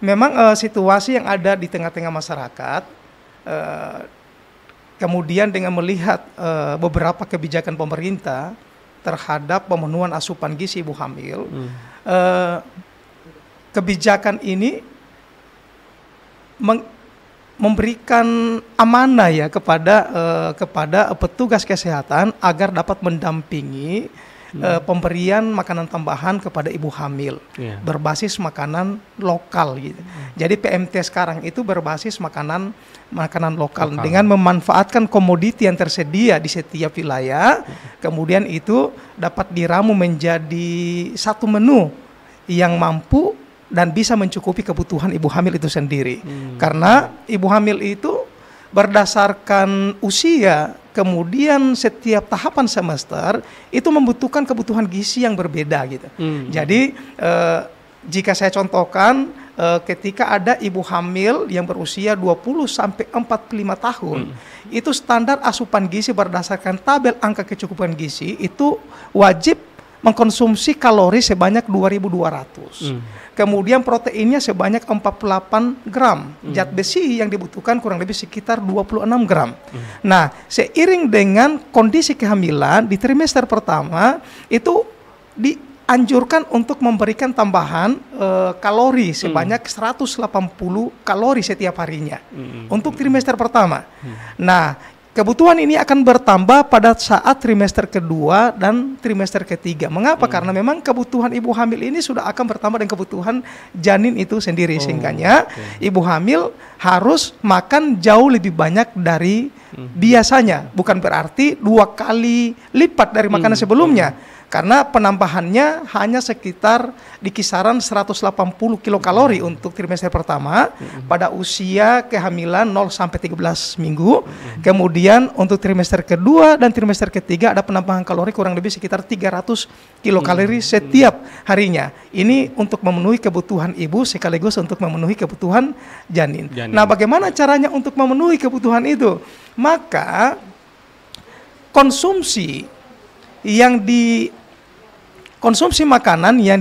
Memang, situasi yang ada di tengah-tengah masyarakat, eee, kemudian dengan melihat, beberapa kebijakan pemerintah terhadap pemenuhan asupan gizi ibu hamil, eee, kebijakan ini memberikan amanah ya kepada petugas kesehatan agar dapat mendampingi, pemberian makanan tambahan kepada ibu hamil, berbasis makanan lokal gitu. Jadi PMT sekarang itu berbasis makanan lokal dengan memanfaatkan komoditi yang tersedia di setiap wilayah, kemudian itu dapat diramu menjadi satu menu yang mampu dan bisa mencukupi kebutuhan ibu hamil itu sendiri. Karena ibu hamil itu berdasarkan usia, kemudian setiap tahapan semester itu membutuhkan kebutuhan gizi yang berbeda gitu. Jadi jika saya contohkan, ketika ada ibu hamil yang berusia 20 sampai 45 tahun, itu standar asupan gizi berdasarkan tabel angka kecukupan gizi itu wajib mengkonsumsi kalori sebanyak 2.200. Kemudian proteinnya sebanyak 48 gram. Zat besi yang dibutuhkan kurang lebih sekitar 26 gram. Nah, seiring dengan kondisi kehamilan di trimester pertama itu dianjurkan untuk memberikan tambahan kalori sebanyak 180 kalori setiap harinya untuk trimester pertama. Nah, kebutuhan ini akan bertambah pada saat trimester kedua dan trimester ketiga. Mengapa? Karena memang kebutuhan ibu hamil ini sudah akan bertambah dengan kebutuhan janin itu sendiri. Sehingganya ibu hamil harus makan jauh lebih banyak dari biasanya. Bukan berarti 2 kali lipat dari makanan sebelumnya. Karena penambahannya hanya sekitar di kisaran 180 kilokalori untuk trimester pertama pada usia kehamilan 0 sampai 13 minggu. Kemudian untuk trimester kedua dan trimester ketiga ada penambahan kalori kurang lebih sekitar 300 kilokalori setiap harinya. Ini untuk memenuhi kebutuhan ibu sekaligus untuk memenuhi kebutuhan janin. Nah, bagaimana caranya untuk memenuhi kebutuhan itu? Maka konsumsi makanan yang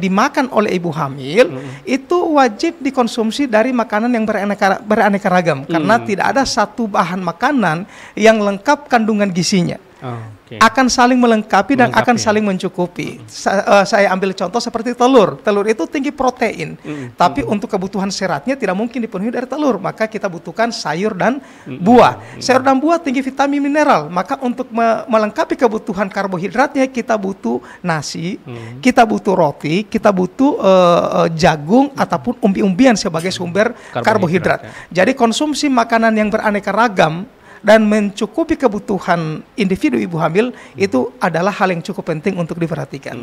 dimakan oleh ibu hamil itu wajib dikonsumsi dari makanan yang beraneka ragam karena tidak ada satu bahan makanan yang lengkap kandungan gizinya. Akan saling melengkapi dan akan saling mencukupi. Saya ambil contoh seperti telur. Telur itu tinggi protein, tapi untuk kebutuhan seratnya tidak mungkin dipenuhi dari telur. Maka kita butuhkan sayur dan buah. Sayur dan buah tinggi vitamin mineral. Maka untuk melengkapi kebutuhan karbohidratnya kita butuh nasi, kita butuh roti, kita butuh jagung ataupun umbi-umbian sebagai sumber karbohidrat. Jadi konsumsi makanan yang beraneka ragam dan mencukupi kebutuhan individu ibu hamil itu adalah hal yang cukup penting untuk diperhatikan.